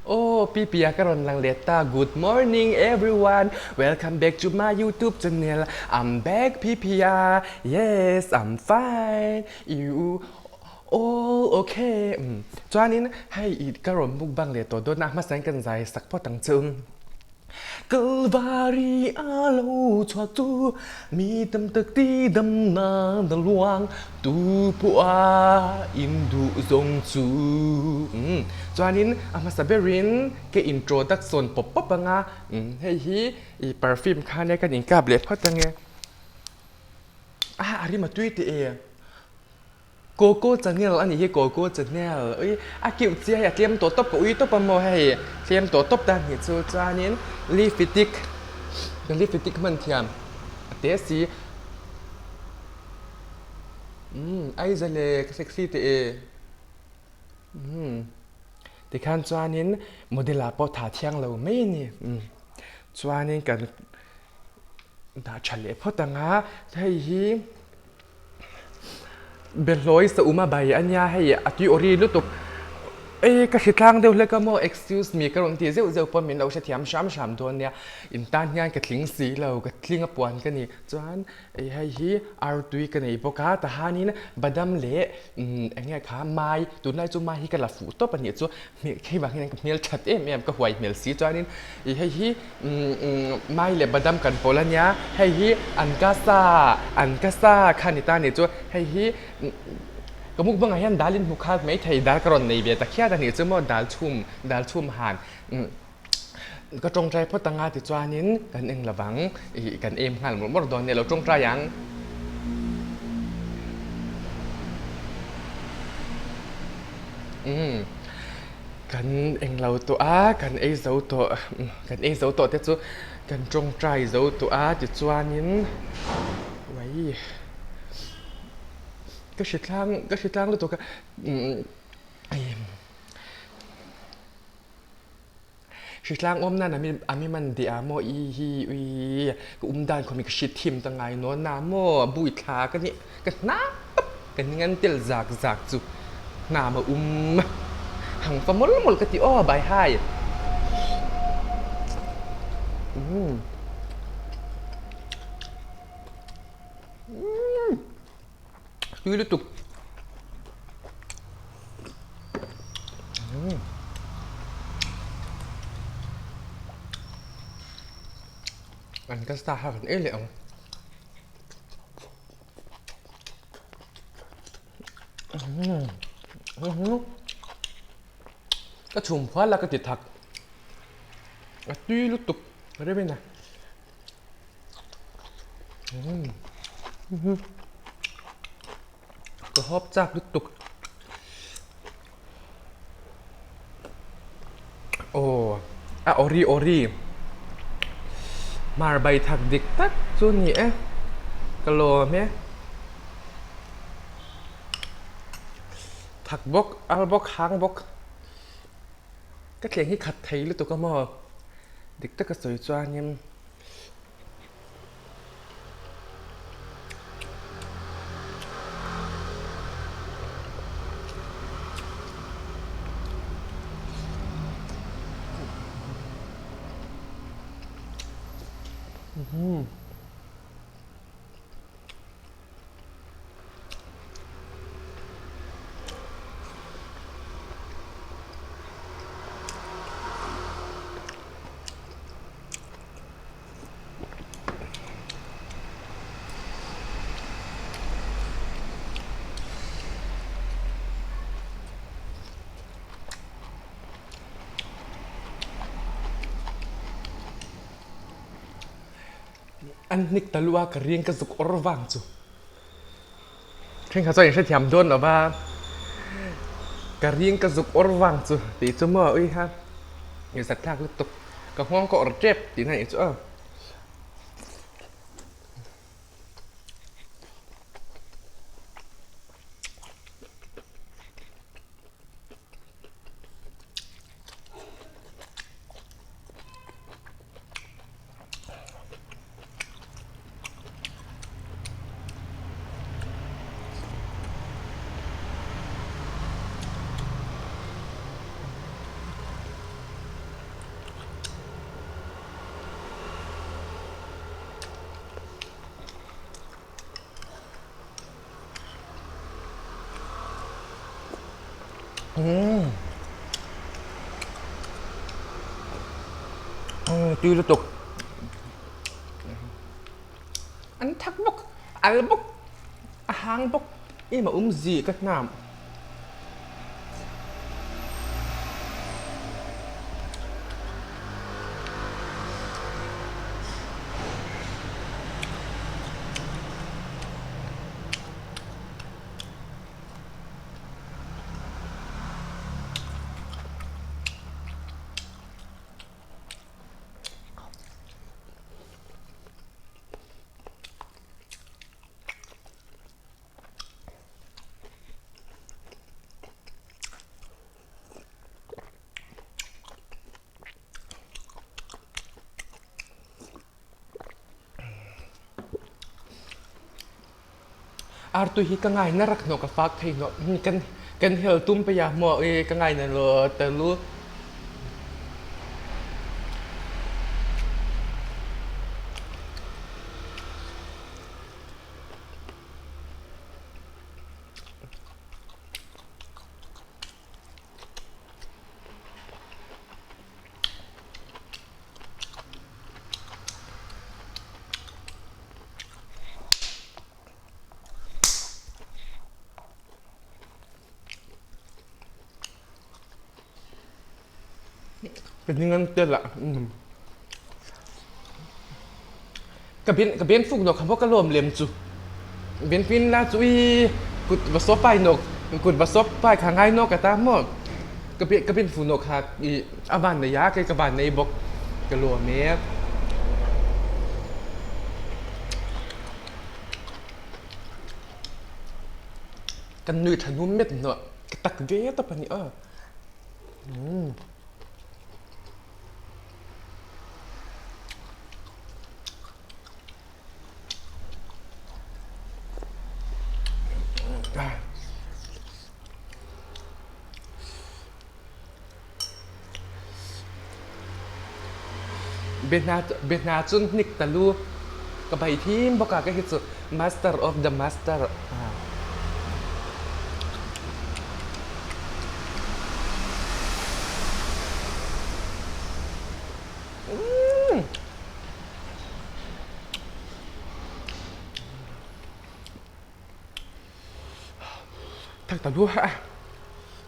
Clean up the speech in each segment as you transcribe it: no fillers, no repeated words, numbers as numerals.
โอ้พี่ปิยากรณลังเลตา Good morning everyone Welcome back to my YouTube channel I'm back พี่ปิยา Yes I'm fine you all okay จวนนี้นะให้อีกกรณมุกบังเลตัวโดนนะมาแสงกันใจสักพอตั้งจึง Kalvari alo cho tu mi tâm tức ti đâm na đằng luang tu pua indu zong chu cho nên ama saberin ke introduction pop pop nga hei hi i perfume kha ne kan in ka ble phat nge ari ma tweet eโกโก้ชาแนลอันนี้คือโกโก้ชาแนลเอ้ยอากิวเจียอยากเตรียมตัวตบกับอุ้ยตบประโมให้เตรียมตัวตบด้านนี้จูจานี้ลีฟิติกกันลีฟิติกมันเทียมเตสีไอ้เจเล่เซ็กซี่เตเอที่ขั้นจานี้โมเดลาปอถาเทียงเราไม่นี่จานี้กันด่าเฉลยเพราะต่างหากใช่ฮีเบลลอยส์อุมาใบอันยาให้อติโอรีลุตุกก็คิดทางเดียวเลยก็โม excuse me ก็รองที่เจ้าปอมินเราใช้เทียมช้ำตัวเนี่ยอินตันงานกับทิ้งสีเรากับทิ้งปวนกันนี่จวนให้ฮีอาร์ตุยกันนี่ปกาแต่ฮานี้นะบัดดำเละเงี้ยขาไม้ตัวนั้นจุมาฮีกันละฟูตัวปนิจูมีแค่บางอย่างกับเมลชัดก็หวยเมลสีจวนนี้ให้ฮีไม้เละบัดดำกันโปลันยาให้ฮีอันกาซาคานิตาเนี่ยจูให้ฮีก็มุกบังไงยันดาลินมุขานไม่ไทยดาลกรอนในเบียแต่แค่แต่เนี่ยจะมอดาลชุ่มหานก็จงใจพูดตั้งงานติดจวานินกันเองระวังกันเอ็มงานหมดมรดกเนี่ยเราจงใจยังกันเองเราตัวกันเอเจ้าตัวที่จูกันจงใจเจ้าตัวติดจวานินไว้ก็ชิดล่างแล้วตัวก็ชิดล่างนั่นนะมีมันเดียโมอีฮีวีก็ดานคนมีกชิดทิมตั้งไงโน้นน้ำโมบุยขากันนี่กันน้ำกันงั้นเตลจากจุน้ำมาหังฟมลกันที่ใบให้ดูดูตุกอันก็สตาร์ทกันเลยก็ชุ่มพอแล้วก็ติดถักดูดูตุกได้ไหมนะก็ฮอบจากลุตุกโอ้โอรีมาใบถักดิกตักจุนี่กะโลไหมถักบกอัลบกหางบกก็เขียนให้ขัดไทยลุตุกก็มอดิกตักก็สวยจวนยังอันนิกตะลัวกระเรียงกระสุกอรวังจูเข่งข้าใจอย่างเช่นยำด้นหรือว่ากระเรียงกระสุกอรวังจูตีจูมั่วครับอยู่สักท่าก็ตกกระห้องก็อรเจ็บตีไหนจู ตีลูกตุกอันทักบกอัลบกหางบกอีมาจีกันน้ำอาร์ตุฮิกังไงน่ารักหนกฟักให้หนกกันเฮลตุ้มไปยาหมอกังไงนั่นเลยแต่รู้เป็นยังไงเตือนละกับเบนฟุกหนกคำพวกกระโลมเหลี่ยมจูเบนฟินลาจุยกุดบะซบไปหนกกุดบะซบไปขางไงนกกระตามหมดกับเบนฟุกหนกหักอาบานในยากับบานในบกกระโลมเนี้ยกันนืดถนุ่มเม็ดเนาะตักเวตปะนี่เบนาจุนนิกตะลูกับไปทีมบอกก็คือสุด Master of the Master ทักตะลู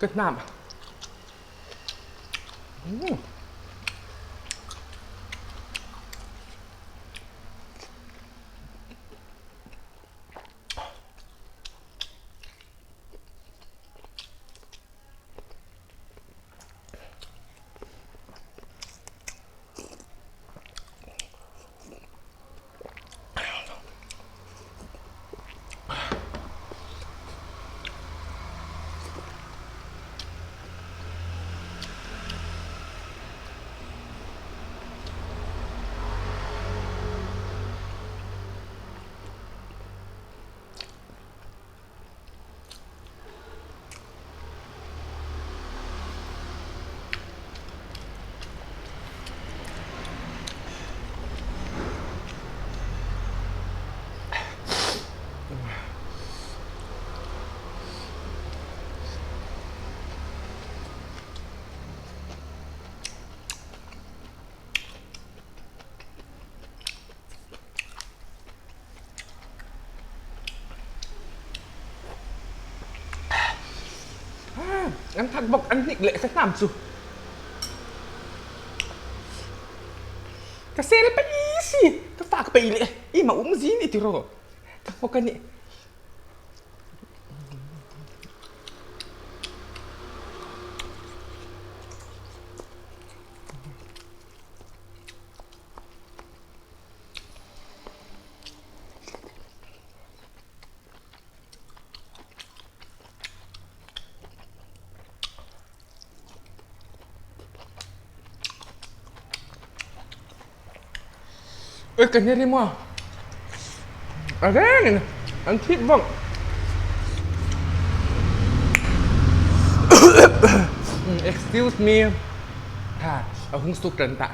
ก็น้ำอันทักบอกอันนิกเละสักน้ำจูกระเซ็นไปอีสิก็ฝากไปอีเลยอีมาจีนี่ติโรก็พวกกันนี่กันเนี่ยดิมั่วอะไรเนี่ยอันที่บอกexcuse me ค่ะเอาหุ้งสุกกันตะ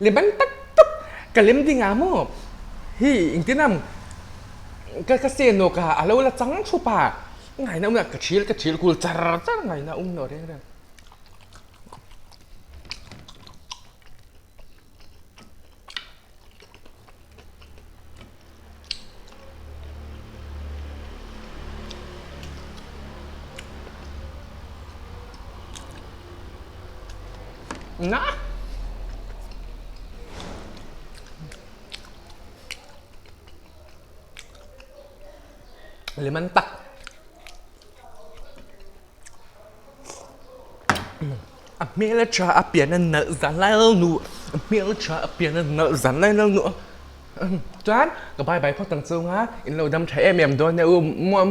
Leban tak tup kalim di nga mo. Hi, ingti nam kasi no ka alaw la chang chupa. Ngay na umna kachil kul char char ngay na no reng reng. Na Leman tak Mẹ cha biển anh nợ dán lại lâu nụ Mẹ cha biển anh nợ dán lại lâu nụ Choán, cái bài bài phát tăng sương á In lâu đâm thấy em đôi nè mua